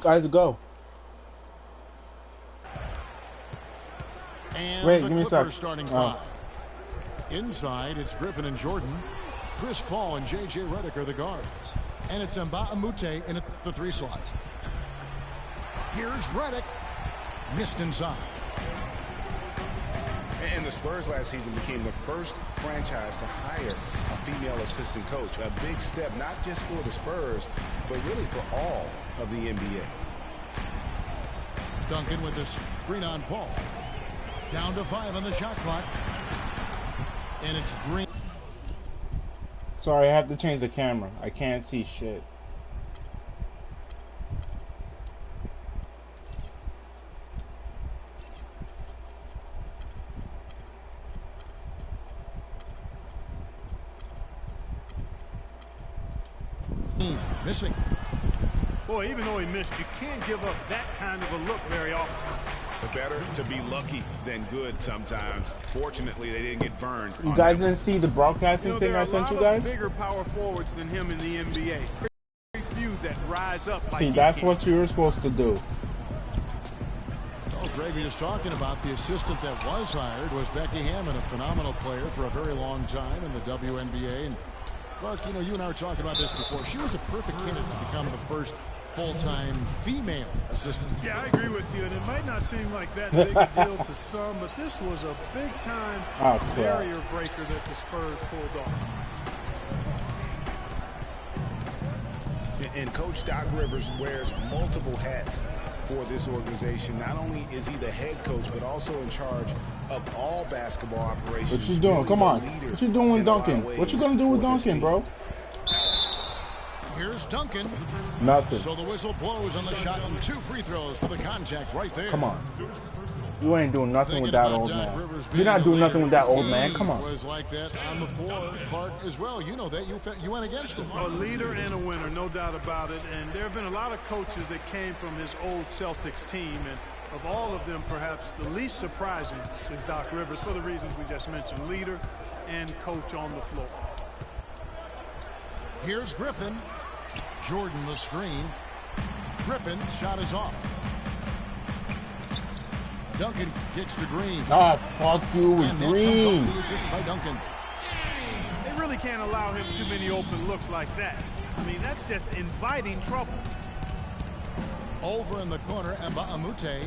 Guys, go. And wait, the give me a sec. Starting five. Inside, it's Griffin and Jordan. Chris Paul and J.J. Redick are the guards. And it's Mbamute in the 3 slot. Here's Redick. Missed inside. And the Spurs last season became the first franchise to hire a female assistant coach. A big step, not just for the Spurs, but really for all of the NBA. Duncan with the screen on Paul. Down to 5 on the shot clock. And it's Green. Sorry, I have to change the camera. I can't see shit. Missing. Boy, even though he missed, you can't give up that kind of a look very often. Better to be lucky than good sometimes. Fortunately, they didn't get burned. You guys didn't see the broadcasting thing I sent you guys? There are bigger power forwards than him in the NBA. Very few that rise up like See, that's what you were supposed to do. Well, Greg, just talking about the assistant that was hired was Becky Hammond, a phenomenal player for a very long time in the WNBA. And Clark, you know, you and I were talking about this before. She was a perfect candidate to become the first full-time female assistant. Yeah, I agree with you, and it might not seem like that big a deal to some, but this was a big-time barrier breaker that the Spurs pulled off. And Coach Doc Rivers wears multiple hats for this organization. Not only is he the head coach, but also in charge of all basketball operations. What you doing? Come on. What you doing with Duncan? What you gonna do with Duncan, bro? Here's Duncan. Nothing. So the whistle blows on the shot and 2 free throws for the contact right there. Come on. You ain't doing nothing with that old man. You're not doing nothing with that old man. Come on. Was like that on the floor, Clark, as well. You know that. You went against him. A leader and a winner, no doubt about it. And there have been a lot of coaches that came from his old Celtics team. And of all of them, perhaps the least surprising is Doc Rivers for the reasons we just mentioned. Leader and coach on the floor. Here's Griffin. Jordan the screen. Griffin's shot is off. Duncan kicks to Green. Ah, fuck you with Green. The assist by Duncan. They really can't allow him too many open looks like that. I mean, that's just inviting trouble. Over in the corner, Mbamute.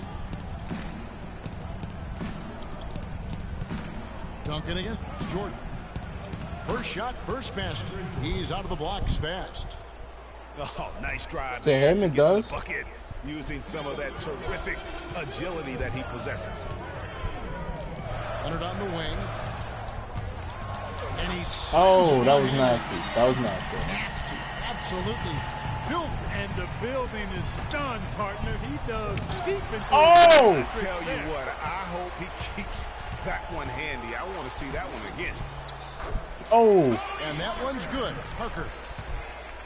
Duncan against Jordan. First shot, first basket. He's out of the blocks fast. Oh, nice drive. To him, it does. Bucket, using some of that terrific agility that he possesses. Leonard on the wing. And he's that was nasty. That was nasty. Nasty. Absolutely filthy. And the building is stunned, partner. He dug deep into Oh! I tell you what, I hope he keeps that one handy. I want to see that one again. Oh. And that one's good. Parker.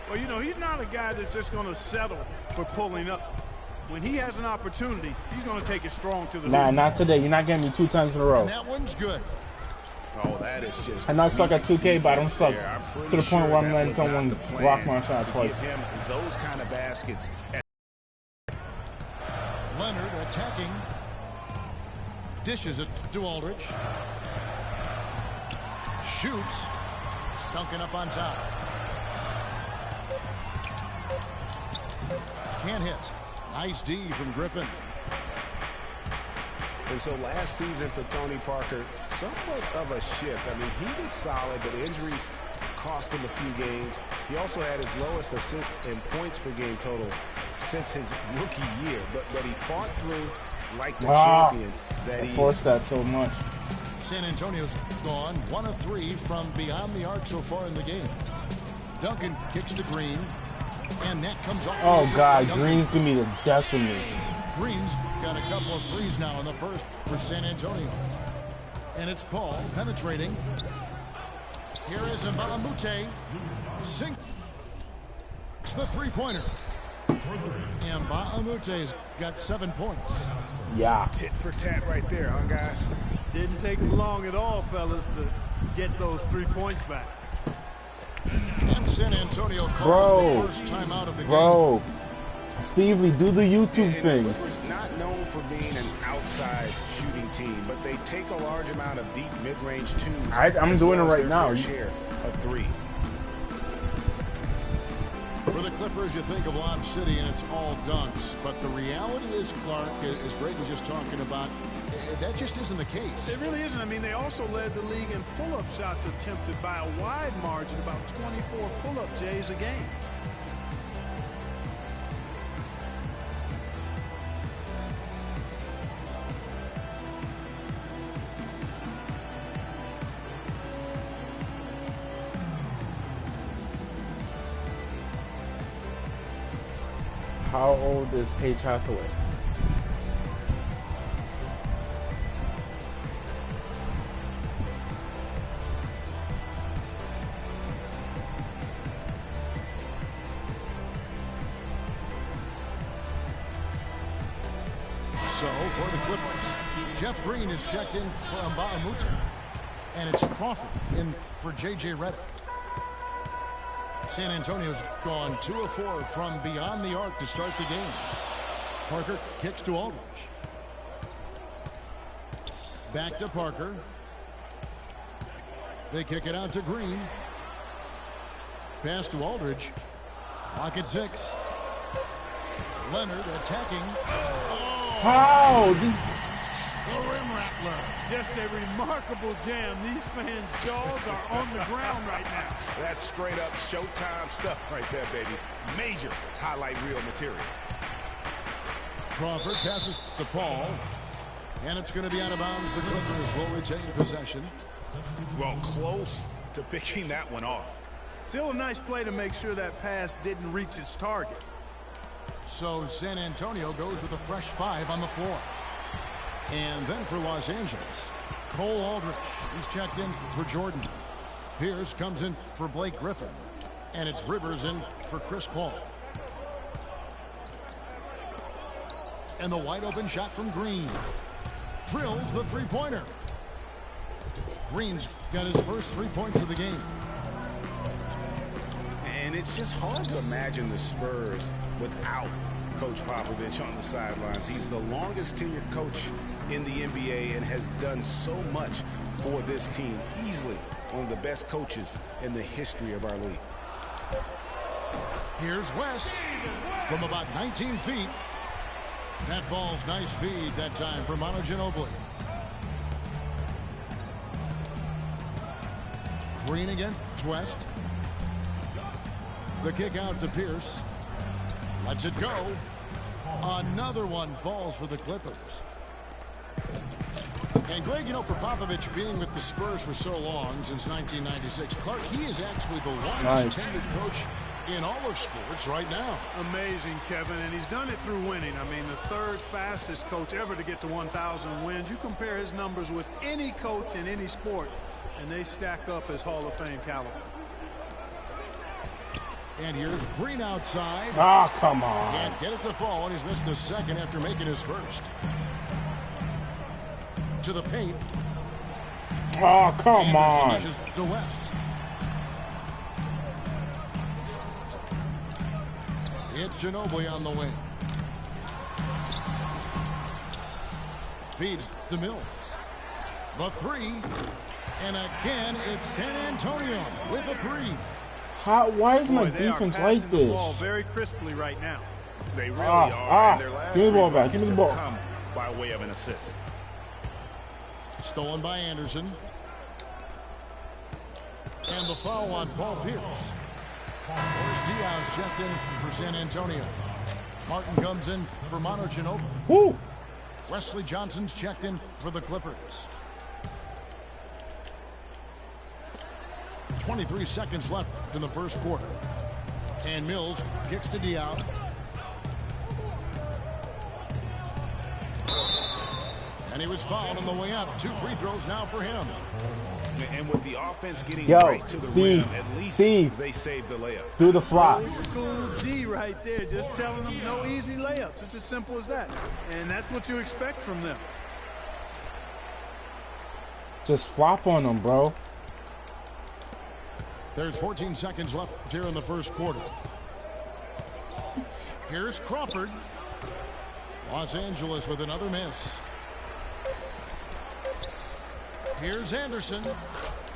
Well, you know, he's not a guy that's just going to settle for pulling up. When he has an opportunity, he's going to take it strong to the Nah, hoop. not today. You're not getting me 2 times in a row. And that one's good. Oh, that is just. I know I suck at 2K, but I don't suck to the point where I'm letting someone block my shot twice. Give him those kind of baskets. Leonard attacking. Dishes it to Aldridge. Shoots. Duncan up on top. Can't hit. Nice D from Griffin. And so last season for Tony Parker, somewhat of a shift. I mean, he was solid, but injuries cost him a few games. He also had his lowest assists and points per game totals since his rookie year. But he fought through like the champion that he forced that so much. San Antonio's gone 1 of 3 from beyond the arc so far in the game. Duncan kicks to Green. And that comes off. Oh, God. Green's going to be the death of me. Green's got a couple of threes now in the first for San Antonio. And it's Paul penetrating. Here is Mbamute. Sinks the three-pointer. And Mbamamute's got 7 points. Yeah. tit for tat right there, huh, guys? Didn't take him long at all, fellas, to get those 3 points back. And San Antonio calls the first time out of the game. Steve Lee, do the YouTube thing. The Clippers not known for being an outsized shooting team, but they take a large amount of deep mid-range twos. I'm doing it right now. Share of three. For the Clippers, you think of Lob City and it's all dunks, but the reality is, Clark, as Greg was just talking about, that just isn't the case. It really isn't. I mean, they also led the league in pull-up shots attempted by a wide margin, about 24 pull-up Jays a game. How old is Paige Hathaway? So, for the Clippers, Jeff Green is checked in for Mbamute. And it's Crawford in for J.J. Redick. San Antonio's gone 2 of 4 from beyond the arc to start the game. Parker kicks to Aldridge. Back to Parker. They kick it out to Green. Pass to Aldridge. Clock at 6. Leonard attacking. How? This... The rim rattler. Just a remarkable jam. These fans' jaws are on the ground right now. That's straight up Showtime stuff right there, baby. Major highlight reel material. Crawford passes to Paul. And it's going to be out of bounds. The Clippers will retain possession. Well, close to picking that one off. Still a nice play to make sure that pass didn't reach its target. So San Antonio goes with a fresh 5 on the floor. And then for Los Angeles, Cole Aldrich. He's checked in for Jordan. Pierce comes in for Blake Griffin. And it's Rivers in for Chris Paul. And the wide open shot from Green. Drills the three-pointer. Green's got his first 3 points of the game. And it's just hard to imagine the Spurs without Coach Popovich on the sidelines. He's the longest tenured coach in the NBA and has done so much for this team. Easily one of the best coaches in the history of our league. Here's West from about 19 feet. That falls. Nice feed that time for Manu Ginobili. Green again. West. The kick out to Pierce. Lets it go. Another one falls for the Clippers. And Greg, you know, for Popovich being with the Spurs for so long, since 1996, Clark, he is actually the longest tenured coach in all of sports right now. Amazing, Kevin, and he's done it through winning. I mean, the third fastest coach ever to get to 1,000 wins. You compare his numbers with any coach in any sport, and they stack up as Hall of Fame caliber. And here's Green outside. Ah, come on. Can't get it to fall, and he's missed the second after making his first. To the paint. Oh, come on. Anderson dishes to West. It's Ginobili on the wing. Feeds to Mills. The 3. And again, it's San Antonio with a 3. Why is my defense like the this? ball very crisply right now. They really are. And their last give me the ball back. Give me the ball. Come by way of an assist. Stolen by Anderson. And the foul on Paul Pierce. There's Diaz checked in for San Antonio. Martin comes in for Manu Ginobili. Woo! Wesley Johnson's checked in for the Clippers. 23 seconds left in the first quarter. And Mills kicks to Diaz. And he was fouled on the way up. 2 free throws now for him. And with the offense getting right to the rim, at least they saved the layup. Do the flop. Old school D right there, just telling them no easy layups. It's as simple as that. And that's what you expect from them. Just flop on them, bro. There's 14 seconds left here in the first quarter. Here's Crawford. Los Angeles with another miss. Here's Anderson.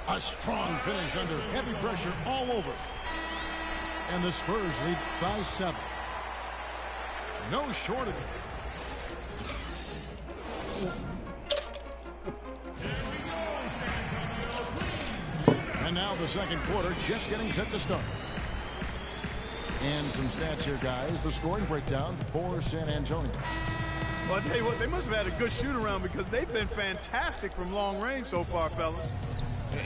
A strong finish under heavy pressure all over. And the Spurs lead by 7. No short of it. And now the second quarter just getting set to start. And some stats here, guys. The scoring breakdown for San Antonio. Well, I'll tell you what, they must have had a good shoot-around because they've been fantastic from long range so far, fellas.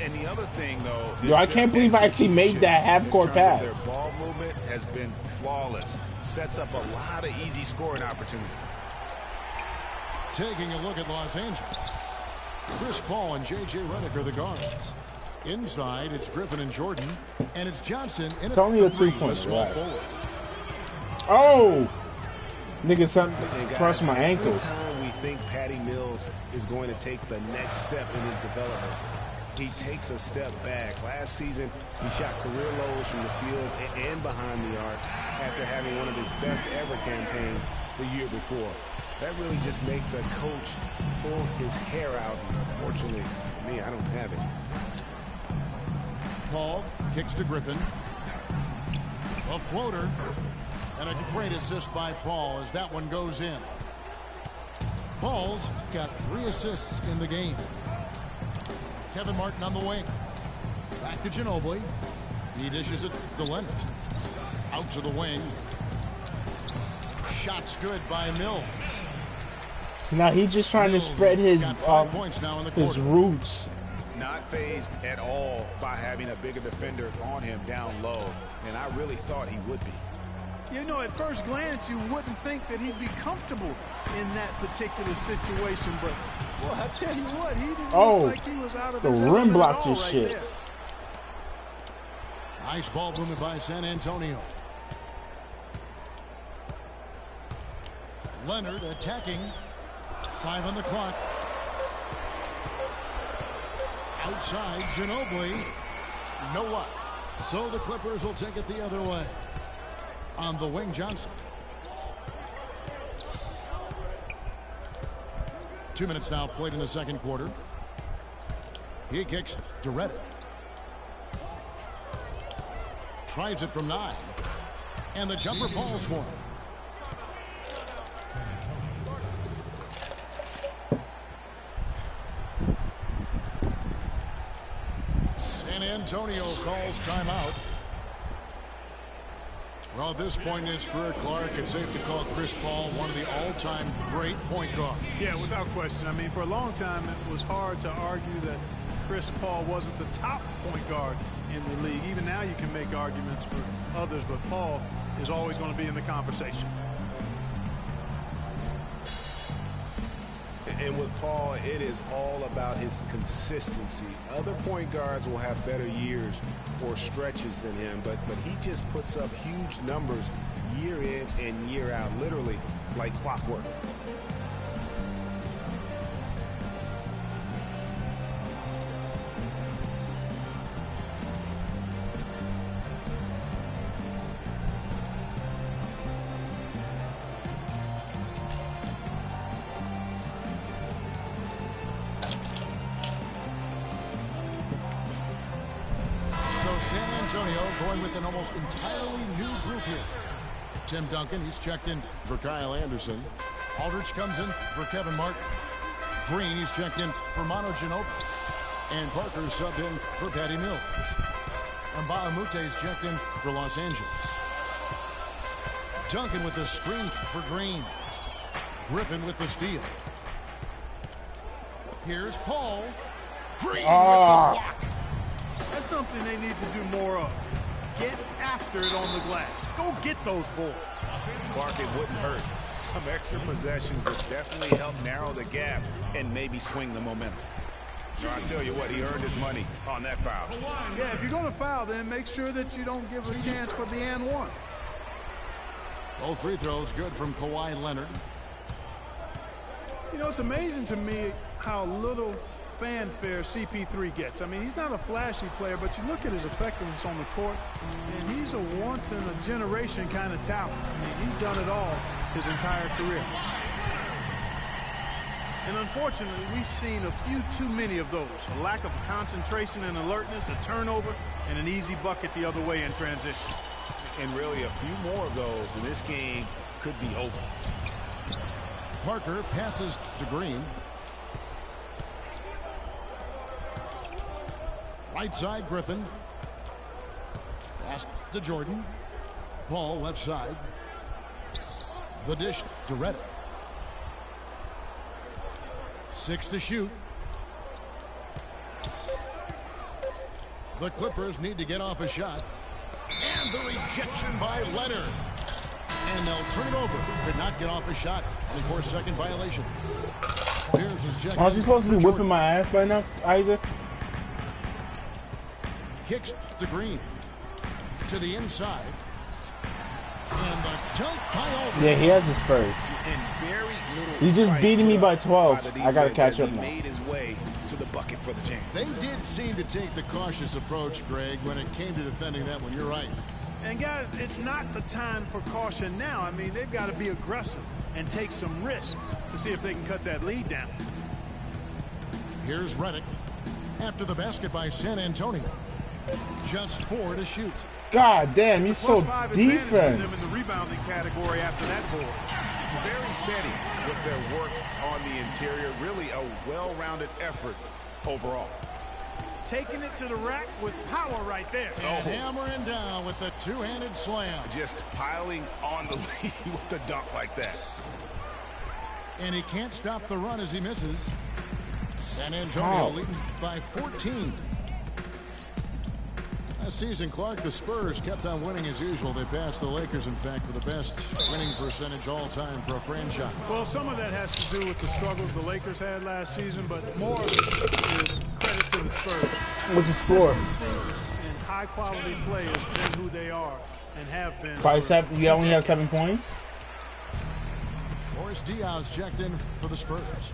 And the other thing, though, yo, I can't believe I actually made that half-court pass. Their ball movement has been flawless. Sets up a lot of easy scoring opportunities. Taking a look at Los Angeles. Chris Paul and J.J. Redick are the guards. Inside, it's Griffin and Jordan, and it's Johnson. It's only a 3-pointer, right? Oh! Nigga, something crossed my ankle. Every time we think Patty Mills is going to take the next step in his development, he takes a step back. Last season, he shot career lows from the field and behind the arc after having one of his best ever campaigns the year before. That really just makes a coach pull his hair out. Unfortunately, for me, I don't have it. Paul kicks to Griffin. A floater. And a great assist by Paul as that one goes in. Paul's got 3 assists in the game. Kevin Martin on the wing. Back to Ginobili. He dishes it to Leonard. Out to the wing. Shot's good by Mills. Now he's just trying to spread his roots. Not fazed at all by having a bigger defender on him down low, and I really thought he would be. You know, at first glance, you wouldn't think that he'd be comfortable in that particular situation, but, well, I tell you what, he didn't look like he was out of his element. The rim blocked his shit. There. Nice ball movement by San Antonio. Leonard attacking. 5 on the clock. Outside, Ginobili. No luck. So the Clippers will take it the other way. On the wing, Johnson. 2 minutes now played in the second quarter. He kicks to Redick. Tries it from 9. And the jumper falls for him. San Antonio calls timeout. Well, at this point in his career, Clark, it's safe to call Chris Paul one of the all-time great point guards. Yeah, without question. I mean, for a long time, it was hard to argue that Chris Paul wasn't the top point guard in the league. Even now, you can make arguments for others, but Paul is always going to be in the conversation. And with Paul, it is all about his consistency. Other point guards will have better years or stretches than him, but he just puts up huge numbers year in and year out, literally like clockwork. Going with an almost entirely new group here. Tim Duncan, he's checked in for Kyle Anderson. Aldridge comes in for Kevin Martin. Green, he's checked in for Manu Ginobili. And Parker subbed in for Patty Mills. And Bahamute checked in for Los Angeles. Duncan with the screen for Green. Griffin with the steal. Here's Paul. Green with the block. That's something they need to do more of. Get after it on the glass. Go get those boards. Clark, it wouldn't hurt. Some extra possessions would definitely help narrow the gap and maybe swing the momentum. So I tell you what, he earned his money on that foul. Yeah, if you're going to foul, then make sure that you don't give a chance for the and one. Both free throws good from Kawhi Leonard. You know, it's amazing to me how little fanfare CP3 gets. I mean, he's not a flashy player, but you look at his effectiveness on the court, and he's a once-in-a-generation kind of talent. I mean, he's done it all his entire career. And unfortunately, we've seen a few too many of those. A lack of concentration and alertness, a turnover, and an easy bucket the other way in transition. And really, a few more of those, and this game could be over. Parker passes to Green. Right side, Griffin. Pass to Jordan. Paul left side. The dish to Reddick. 6 to shoot. The Clippers need to get off a shot. And the rejection by Leonard. And they'll turn it over. Could not get off a shot. 24-second violation. Here's his check. Aren't you supposed to be whipping my ass by now, Isaac? Kicks to Green. To the inside. And the dunk by Aldridge. Yeah, he has the Spurs. And very little. He's just beating me by 12. I gotta catch up now. Made his way to the bucket for the jam. They did seem to take the cautious approach, Greg, when it came to defending that one. You're right. And guys, it's not the time for caution now. I mean, they've got to be aggressive and take some risk to see if they can cut that lead down. Here's Reddick after the basket by San Antonio. Just 4 to shoot. God damn, you're so +5 defense. advantage for them in the rebounding category after that board. Very steady with their work on the interior. Really a well-rounded effort overall. Taking it to the rack with power right there. And hammering down with the two-handed slam. Just piling on the lead with the dunk like that. And he can't stop the run as he misses. San Antonio leading by 14. Last season, Clark, the Spurs kept on winning as usual. They passed the Lakers, in fact, for the best winning percentage all time for a franchise. Well, some of that has to do with the struggles the Lakers had last season, but more of it is credit to the Spurs. What's the score? Consistency and high-quality play has been who they are and have been. You only have 7 points? Boris Diaw's checked in for the Spurs.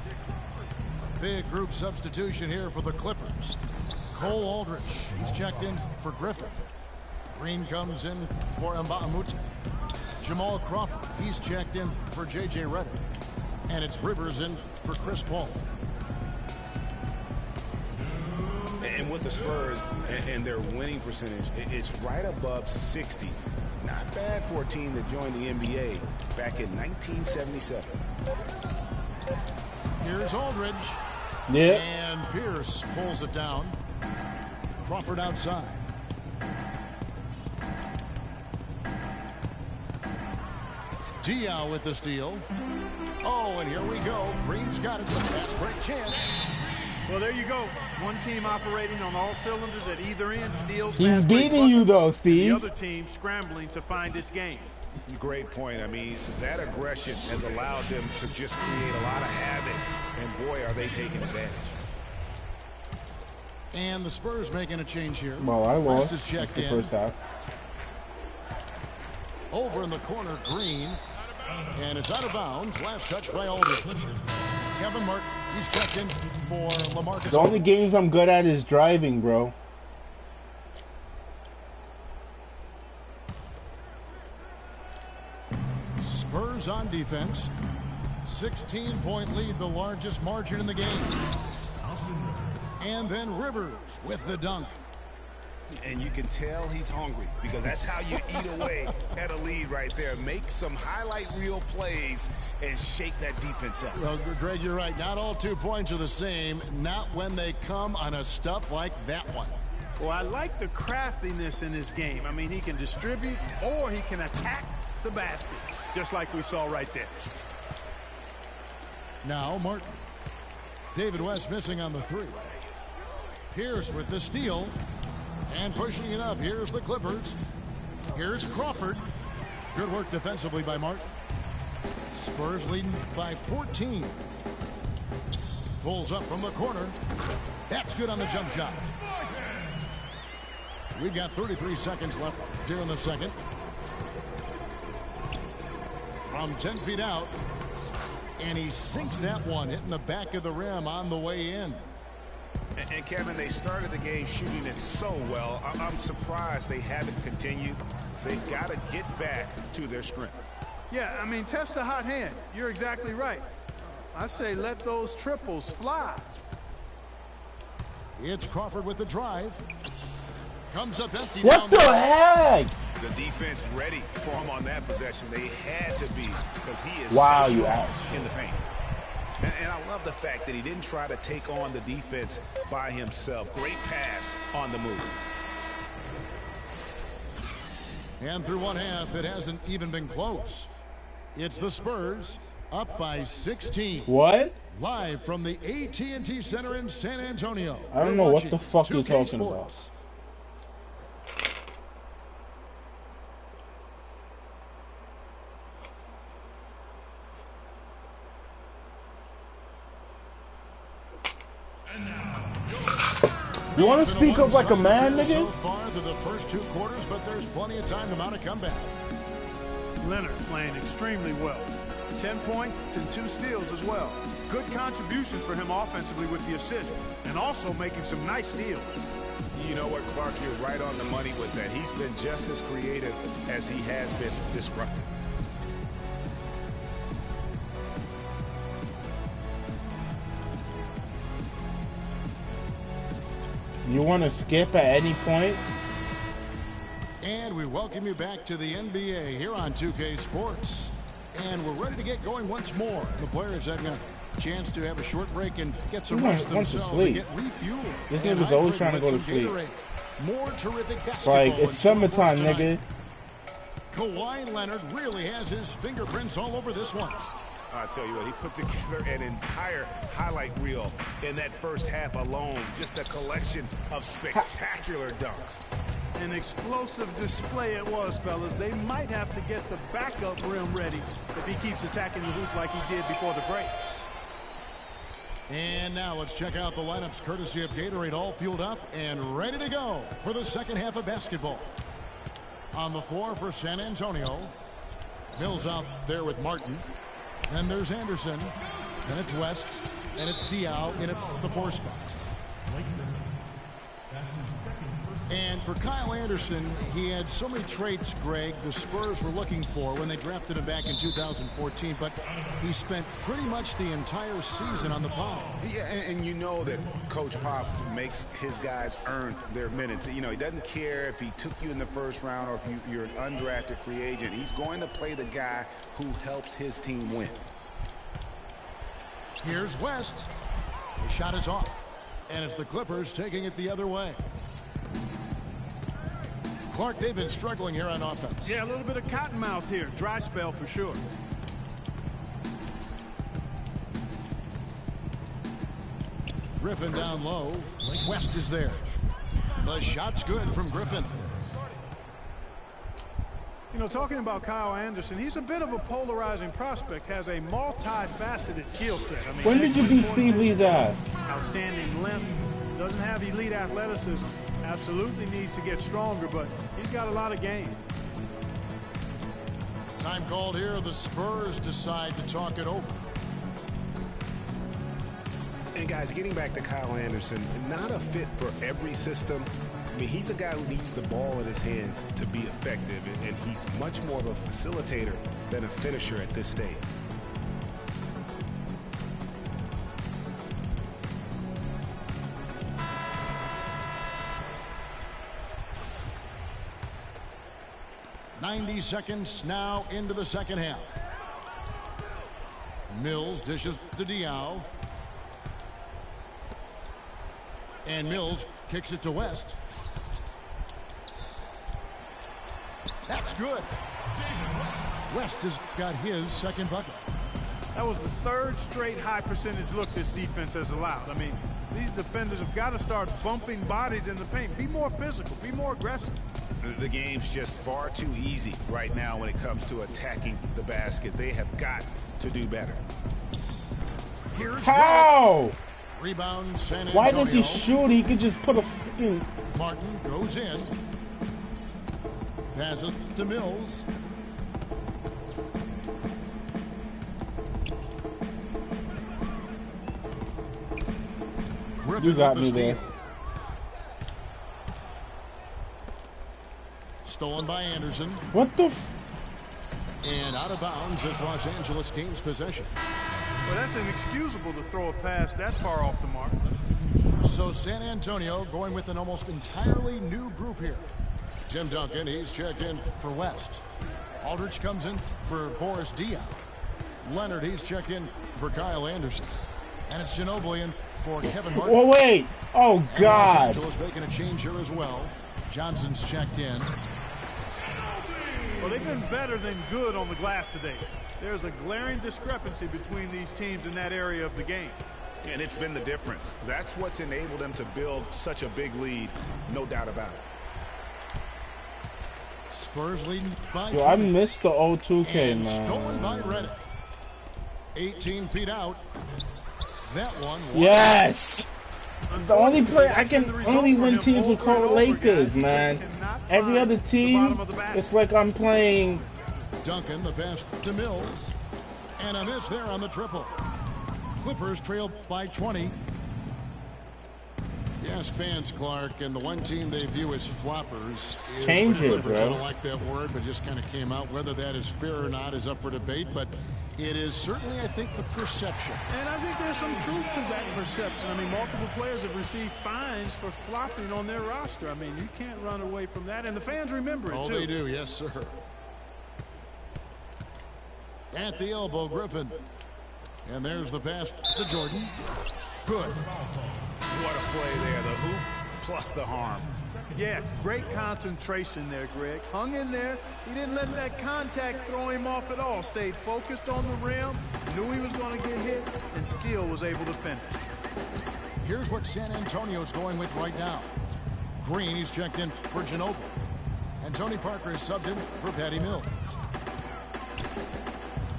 A big group substitution here for the Clippers. Cole Aldridge, he's checked in for Griffin. Green comes in for Mbamute. Jamal Crawford, he's checked in for J.J. Redick. And it's Rivers in for Chris Paul. And with the Spurs and their winning percentage, it's right above 60. Not bad for a team that joined the NBA back in 1977. Here's Aldridge. Yeah. And Pierce pulls it down. Crawford outside. Diaw with the steal. Oh, and here we go. Green's got it. Fast break chance. Well, there you go. One team operating on all cylinders at either end. Steals. He's beating you, though, Steve. The other team scrambling to find its game. Great point. I mean, that aggression has allowed them to just create a lot of havoc. And boy, are they taking advantage. And the Spurs making a change here. Well, I lost the first half. Over in the corner, Green. And it's out of bounds. Last touch by Aldridge. Kevin Martin, he's checked in for LaMarcus. The only games I'm good at is driving, bro. Spurs on defense. 16-point lead, the largest margin in the game. And then Rivers with the dunk. And you can tell he's hungry because that's how you eat away at a lead right there. Make some highlight reel plays and shake that defense up. Well, Greg, you're right. Not all 2 points are the same. Not when they come on a stuff like that one. Well, I like the craftiness in his game. I mean, he can distribute or he can attack the basket, just like we saw right there. Now Martin. David West missing on the 3. Pierce with the steal. And pushing it up. Here's the Clippers. Here's Crawford. Good work defensively by Martin. Spurs leading by 14. Pulls up from the corner. That's good on the jump shot. We've got 33 seconds left here in the second. From 10 feet out. And he sinks that one, hitting the back of the rim on the way in. And Kevin, they started the game shooting it so well. I'm surprised they haven't continued. They've got to get back to their strength. Yeah, I mean, test the hot hand. You're exactly right. I say let those triples fly. It's Crawford with the drive. Comes up empty. What the heck? The defense ready for him on that possession. They had to be because he is wow, so you strong asked. in the paint. And I love the fact that he didn't try to take on the defense by himself. Great pass on the move. And through one half, it hasn't even been close. It's the Spurs up by 16. What? Live from the AT&T Center in San Antonio. I don't know what the fuck you're talking about. You want to speak up like a man, nigga? So far through the first 2 quarters, but there's plenty of time to mount a comeback. Leonard playing extremely well. 10 points and 2 steals as well. Good contributions for him offensively with the assist, and also making some nice steals. You know what, Clark? You're right on the money with that. He's been just as creative as he has been disruptive. You want to skip at any point? And we welcome you back to the NBA here on 2K Sports. And we're ready to get going once more. The players having a chance to have a short break and get some rest themselves and get refueled. This nigga's always trying to go to sleep. More terrific basketball. Like, it's summertime, nigga. Kawhi Leonard really has his fingerprints all over this one. I'll tell you what, he put together an entire highlight reel in that first half alone. Just a collection of spectacular dunks. An explosive display it was, fellas. They might have to get the backup rim ready if he keeps attacking the hoop like he did before the break. And now let's check out the lineups courtesy of Gatorade, all fueled up and ready to go for the second half of basketball. On the floor for San Antonio, Mills out there with Martin. Then there's Anderson, then it's West, and it's Diaw in at the 4 spot. And for Kyle Anderson, he had so many traits, Greg, the Spurs were looking for when they drafted him back in 2014, but he spent pretty much the entire season on the pile. Yeah, and you know that Coach Pop makes his guys earn their minutes. You know, he doesn't care if he took you in the first round or if you're an undrafted free agent. He's going to play the guy who helps his team win. Here's West. The shot is off, and it's the Clippers taking it the other way. Clark, they've been struggling here on offense. Yeah, a little bit of cottonmouth here. Dry spell for sure. Griffin down low. West is there. The shot's good from Griffin. You know, talking about Kyle Anderson, he's a bit of a polarizing prospect, has a multifaceted skill set. I mean, When did you beat Steve Lee's ass? Outstanding length, doesn't have elite athleticism, absolutely needs to get stronger, but he's got a lot of game. Time called here. The Spurs decide to talk it over. And guys, getting back to Kyle Anderson, not a fit for every system. I mean, he's a guy who needs the ball in his hands to be effective, and he's much more of a facilitator than a finisher at this stage. .90 seconds now into the second half. Mills dishes to Diaw. And Mills kicks it to West. That's good. West has got his second bucket. That was the third straight high percentage look this defense has allowed. I mean, these defenders have got to start bumping bodies in the paint. Be more physical. Be more aggressive. The game's just far too easy right now when it comes to attacking the basket. They have got to do better. Here's How? Rebound San Antonio. Why does he shoot? He could just put a fucking... Martin goes in. Passes to Mills. Griffin You got with the me there. steal. Stolen by Anderson. What the f... And out of bounds as Los Angeles gains possession. Well, that's inexcusable to throw a pass that far off the mark. So San Antonio going with an almost entirely new group here. Tim Duncan, he's checked in for West. Aldridge comes in for Boris Diaw. Leonard, he's checked in for Kyle Anderson. And it's Ginobili in for Kevin Martin. Oh, wait. Oh, And God. Los Angeles making a change here as well. Johnson's checked in. Well, they've been better than good on the glass today. There's a glaring discrepancy between these teams in that area of the game. And it's been the difference. That's what's enabled them to build such a big lead, no doubt about it. Spurs leading by Yo, I 20. missed the old 2K, And man. stolen by Redick. 18 feet out. That one. Yes! The only play I can only win teams with correlate this, man. Every other team, it's like I'm playing. Duncan, the pass to Mills. And a miss there on the triple. Clippers trail by 20. Yes, fans, Clark, and the one team they view as floppers is Change the it, Clippers. bro. I don't like that word, but just kind of came out. Whether that is fair or not is up for debate, but it is certainly, I think, the perception. And I think there's some truth to that perception. I mean, multiple players have received fines for flopping on their roster. I mean, you can't run away from that, and the fans remember it, Oh, too. they do, yes, sir. At the elbow, Griffin. And there's the pass to Jordan. Good. What a play there. The hoop plus the harm. Yeah, great concentration there, Greg. Hung in there. He didn't let that contact throw him off at all. Stayed focused on the rim, knew he was going to get hit, and still was able to finish. Here's what San Antonio's going with right now. Green, he's checked in for Ginobili. And Tony Parker is subbed in for Patty Mills.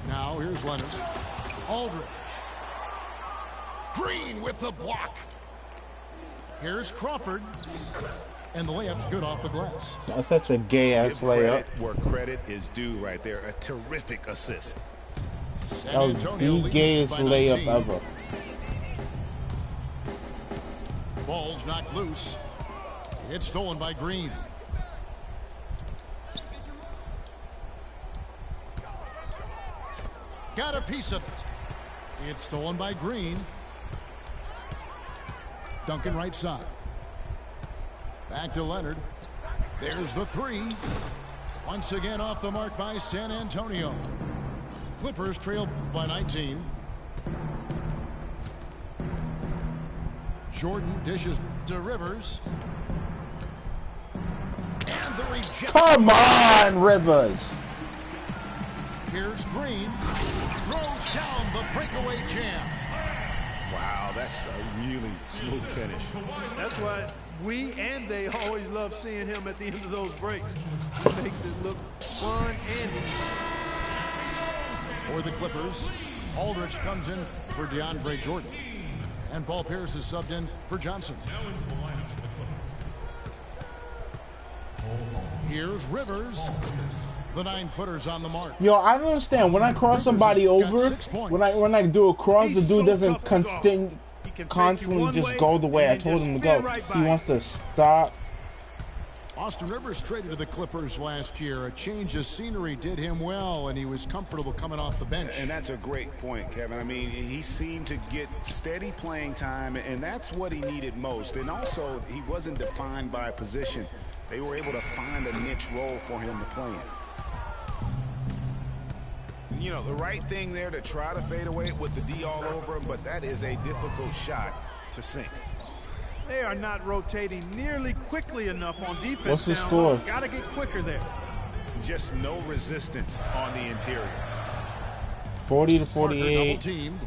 Now, here's Leonard. Aldridge. Green with the block. Here's Crawford. And the layup's good off the glass. That's such a gay-ass Give layup. credit where credit is due right there. A terrific assist. San That was Antonio the leads gayest by layup 19. ever. Ball's knocked loose. It's stolen by Green. Got a piece of it. It's stolen by Green. Duncan right side. Back to Leonard. There's the three. Once again off the mark by San Antonio. Clippers trail by 19. Jordan dishes to Rivers. And the rejection. Come on, Rivers. Here's Green. Throws down the breakaway jam. Wow, that's a really smooth finish. That's why we and they always love seeing him at the end of those breaks. He makes it look fun and easy. For the Clippers, Aldridge comes in for DeAndre Jordan. And Paul Pierce is subbed in for Johnson. Here's Rivers. The 9-footer's on the mark. Yo, I don't understand. When I cross somebody over, when I do a cross, the dude doesn't constantly just go the way I told him to go. He wants to stop. Austin Rivers traded to the Clippers last year. A change of scenery did him well, and he was comfortable coming off the bench. And that's a great point, Kevin. I mean, he seemed to get steady playing time, and that's what he needed most. And also, he wasn't defined by a position. They were able to find a niche role for him to play in. You know, the right thing there to try to fade away with the D all over him, but that is a difficult shot to sink. They are not rotating nearly quickly enough on defense. What's the score? Got to get quicker there. Just no resistance on the interior. 40-48. Double teamed.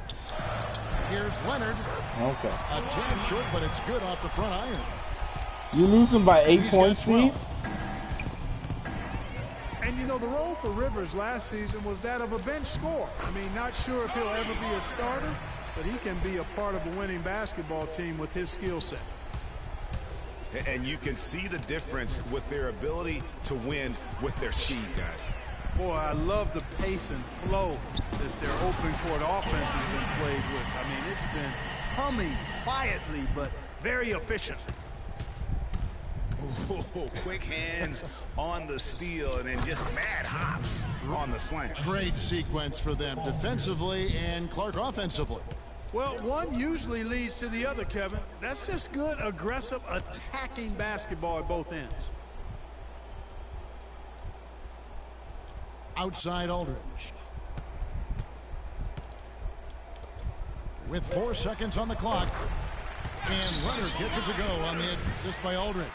Here's Leonard. Okay. A tad short, but it's good off the front iron. You losing by 8 He's points, got 12. Steve? And, you know, the role for Rivers last season was that of a bench scorer. I mean, not sure if he'll ever be a starter, but he can be a part of a winning basketball team with his skill set. And you can see the difference with their ability to win with their speed, guys. Boy, I love the pace and flow that their open court offense has been played with. I mean, it's been humming quietly, but very efficient. Ooh, quick hands on the steal and then just mad hops on the slam. Great sequence for them defensively and Clark offensively. Well, one usually leads to the other, Kevin. That's just good, aggressive, attacking basketball at both ends. Outside Aldridge. With 4 seconds on the clock. And Leonard gets it to go on the assist by Aldridge.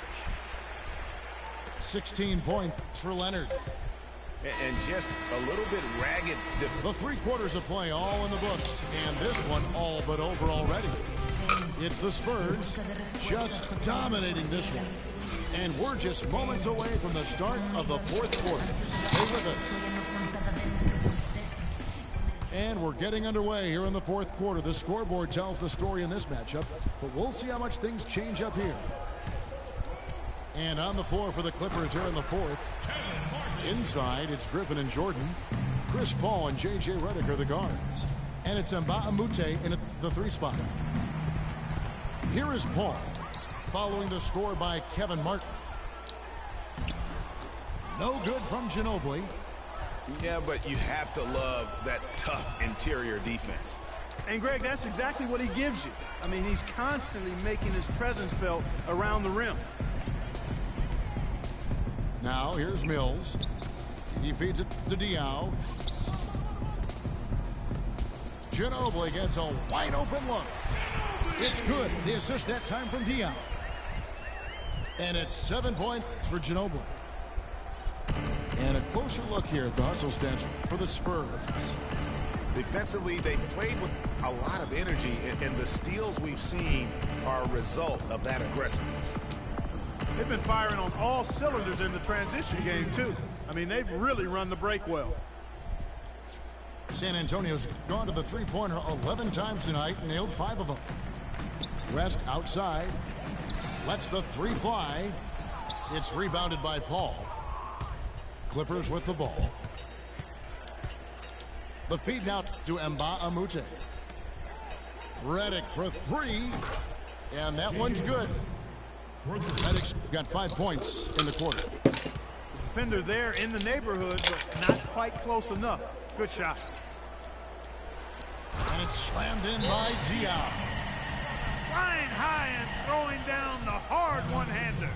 16 points for Leonard. And just a little bit ragged. The 3 quarters of play all in the books. And this one all but over already. It's the Spurs just dominating this one. And we're just moments away from the start of the 4th quarter. Stay with us. And we're getting underway here in the 4th quarter. The scoreboard tells the story in this matchup, but we'll see how much things change up here. And on the floor for the Clippers here in the 4th. Inside, it's Griffin and Jordan. Chris Paul and J.J. Redick are the guards. And it's Mbah a Moute in the 3 spot. Here is Paul, following the score by Kevin Martin. No good from Ginobili. Yeah, but you have to love that tough interior defense. And, Greg, that's exactly what he gives you. I mean, he's constantly making his presence felt around the rim. Now, here's Mills. He feeds it to Diaw. Ginobili gets a wide-open look. It's good. The assist that time from Diaw. And it's 7 points for Ginobili. And a closer look here at the hustle stats for the Spurs. Defensively, they played with a lot of energy, and the steals we've seen are a result of that aggressiveness. They've been firing on all cylinders in the transition game, too. I mean, they've really run the break well. San Antonio's gone to the three-pointer 11 times tonight and nailed 5 of them. West outside. Lets the 3 fly. It's rebounded by Paul. Clippers with the ball. The feed now to Mbah a Moute. Redick for 3. And that one's good. Redick's got 5 points in the quarter. Defender there in the neighborhood, but not quite close enough. Good shot. And it's slammed in by Diaw. Flying high and throwing down the hard one-hander.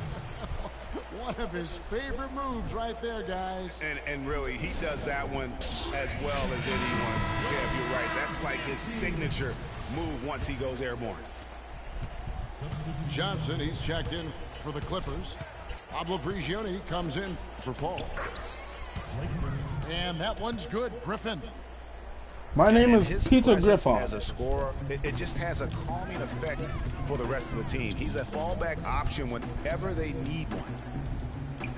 One of his favorite moves right there, guys. And really, he does that one as well as anyone. Kev, you're right. That's like his signature move once he goes airborne. Johnson, he's checked in for the Clippers. Pablo Prigioni comes in for Paul. And that one's good. Griffin. My name is His Peter presence Griffin. As a scorer, it just has a calming effect for the rest of the team. He's a fallback option whenever they need one.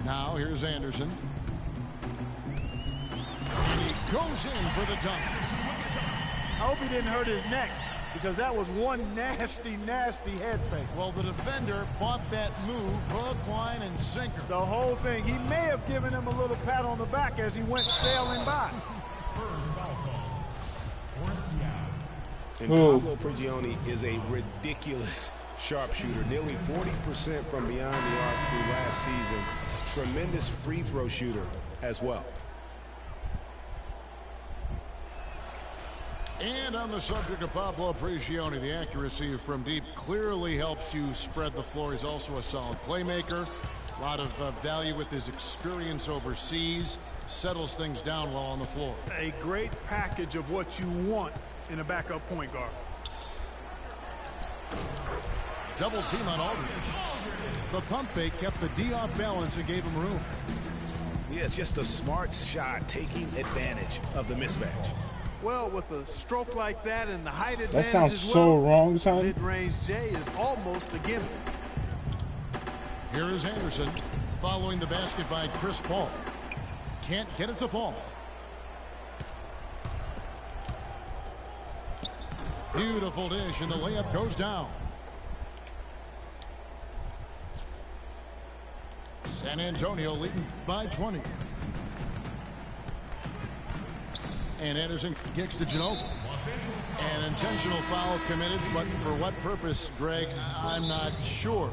Now here's Anderson. And he goes in for the dunk. I hope he didn't hurt his neck, because that was one nasty, nasty head fake. Well, the defender bought that move, hook, line, and sinker. The whole thing. He may have given him a little pat on the back as he went sailing by. And Pablo Prigioni is a ridiculous sharpshooter, nearly 40% from beyond the arc through last season. Tremendous free throw shooter as well. And on the subject of Pablo Prigioni, the accuracy from deep clearly helps you spread the floor. He's also a solid playmaker. A lot of value with his experience overseas. Settles things down well on the floor. A great package of what you want in a backup point guard. Double team on Aldridge. The pump fake kept the D off balance and gave him room. Yeah, it's just a smart shot, taking advantage of the mismatch. Well, with a stroke like that and the height advantage That sounds as so well, wrong, son. mid-range J is almost a gimme. Here is Anderson following the basket by Chris Paul. Can't get it to fall. Beautiful dish, and the layup goes down. San Antonio leading by 20. And Anderson kicks to Ginobili. An intentional foul committed, but for what purpose, Greg, I'm not sure.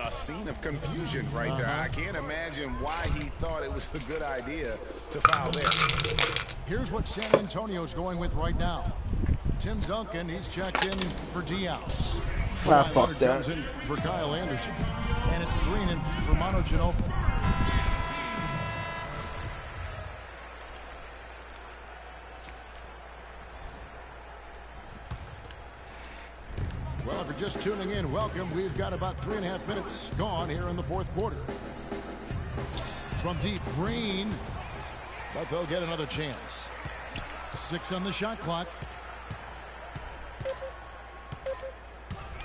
A scene of confusion right there. I can't imagine why he thought it was a good idea to foul there. Here's what San Antonio's going with right now. Tim Duncan, he's checked in for Diaz. Fuck that. Comes in for Kyle Anderson. And it's Green in for Manu Ginobili. Well, if you're just tuning in, welcome. We've got about 3.5 minutes gone here in the fourth quarter. From deep, Green, but they'll get another chance. 6 on the shot clock.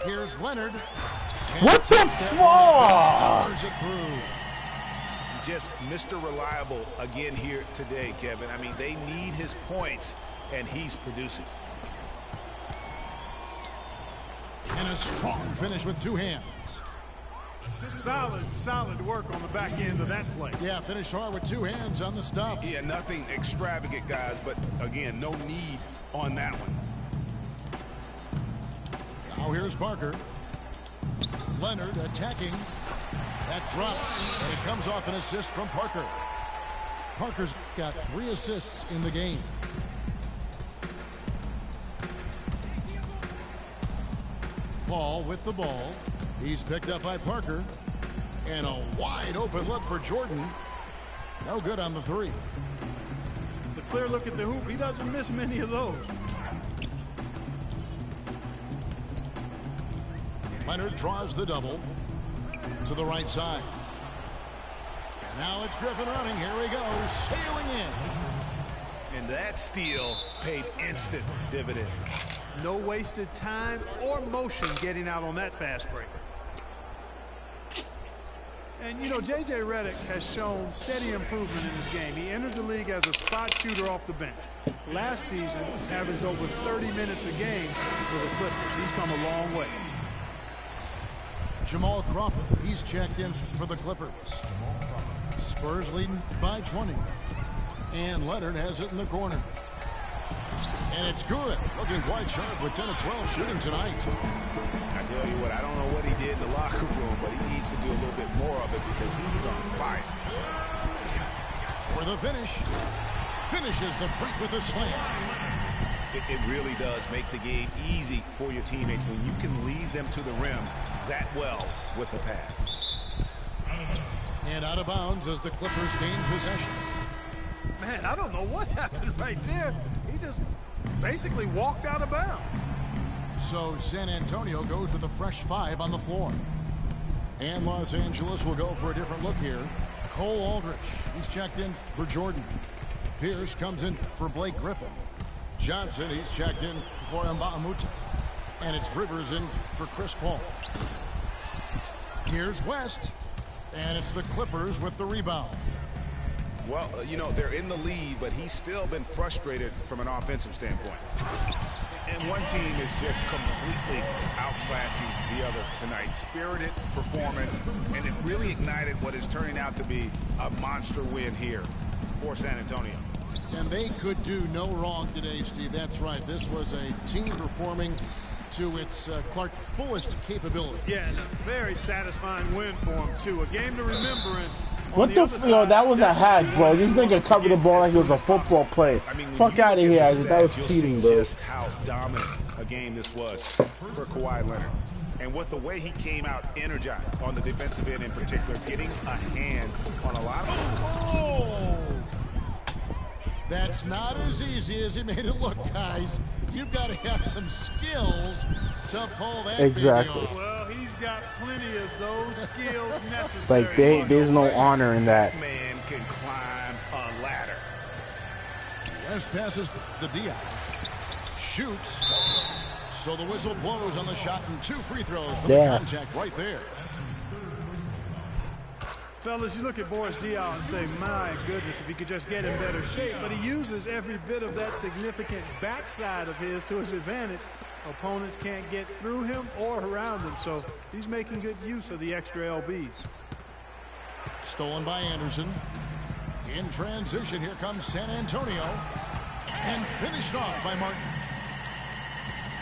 Here's Leonard. What the fuck? It through. Just Mr. Reliable again here today, Kevin. I mean, they need his points, and he's producing. And a strong finish with 2 hands. Solid work on the back end of that play. Yeah, finish hard with 2 hands on the stuff. Yeah, nothing extravagant, guys, but again, no need on that one. Now here's Parker. Leonard attacking. That drops, and it comes off an assist from Parker. Parker's got 3 assists in the game. Paul with the ball. He's picked up by Parker. And a wide open look for Jordan. No good on the 3. The clear look at the hoop. He doesn't miss many of those. Leonard draws the double to the right side. And now it's Griffin running. Here he goes, sailing in. And that steal paid instant dividends. No wasted time or motion getting out on that fast break. And, you know, J.J. Redick has shown steady improvement in this game. He entered the league as a spot shooter off the bench. Last season, averaged over 30 minutes a game for the Clippers. He's come a long way. Jamal Crawford, he's checked in for the Clippers. Spurs leading by 20. And Leonard has it in the corner. And it's good. Looking quite sharp with 10 of 12 shooting tonight. I tell you what, I don't know what he did in the locker room, but he needs to do a little bit more of it because he's on fire. For the finish. Finishes the break with a slam. It really does make the game easy for your teammates when you can lead them to the rim that well with a pass. And out of bounds as the Clippers gain possession. Man, I don't know what happened right there. He just basically walked out of bounds. So San Antonio goes with a fresh 5 on the floor. And Los Angeles will go for a different look here. Cole Aldrich, he's checked in for Jordan. Pierce comes in for Blake Griffin. Johnson, he's checked in for Mbamute. And it's Rivers in for Chris Paul. Here's West. And it's the Clippers with the rebound. Well, you know, they're in the lead, but he's still been frustrated from an offensive standpoint. And one team is just completely outclassing the other tonight. Spirited performance, and it really ignited what is turning out to be a monster win here for San Antonio. And they could do no wrong today, Steve. That's right. This was a team performing to its Clark fullest capability. Yeah, and a very satisfying win for him, too. A game to remember. And what the yo, that was a hack, bro. This nigga covered the ball like it was a football play. I mean, fuck out of here. That was cheating, bro. Just how dominant a game this was for Kawhi Leonard. And with the way he came out energized on the defensive end in particular, getting a hand on a lot of... Oh! That's not as easy as he made it look, guys. You've got to have some skills to pull that exactly off. Well, he's got plenty of those skills necessary. Like, there's no honor in that. Man can climb a ladder. West passes to Diaz. Shoots. So the whistle blows on the shot and 2 free throws for the contact right there. Fellas, you look at Boris Diaw and say, my goodness, if he could just get in better shape. But he uses every bit of that significant backside of his to his advantage. Opponents can't get through him or around him, so he's making good use of the extra LBs. Stolen by Anderson. In transition, here comes San Antonio. And finished off by Martin.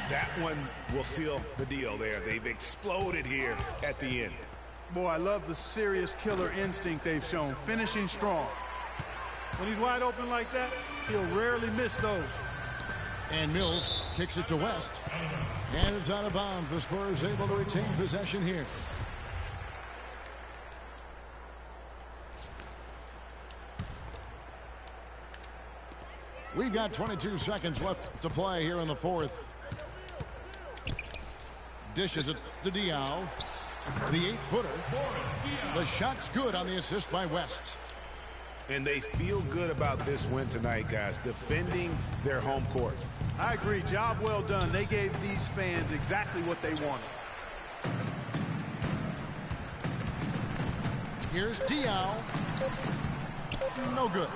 That one will seal the deal there. They've exploded here at the end. Boy, I love the serious killer instinct they've shown, finishing strong. When he's wide open like that, he'll rarely miss those. And Mills kicks it to West. And it's out of bounds. The Spurs able to retain possession here. We've got 22 seconds left to play here in the fourth. Dishes it to Diaw. The 8-footer. The shot's good on the assist by West. And they feel good about this win tonight, guys, defending their home court. I agree. Job well done. They gave these fans exactly what they wanted. Here's Diaw. No good.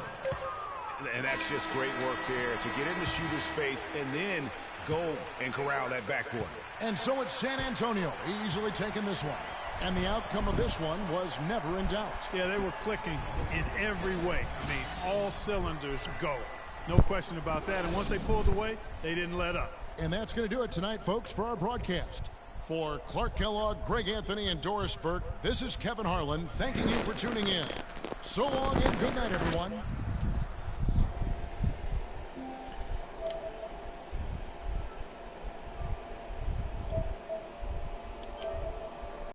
And that's just great work there to get in the shooter's face and then go and corral that backboard. And so it's San Antonio easily taking this one. And the outcome of this one was never in doubt. Yeah, they were clicking in every way. I mean, all cylinders go. No question about that. And once they pulled away, they didn't let up. And that's going to do it tonight, folks, for our broadcast. For Clark Kellogg, Greg Anthony, and Doris Burke, this is Kevin Harlan thanking you for tuning in. So long and good night, everyone.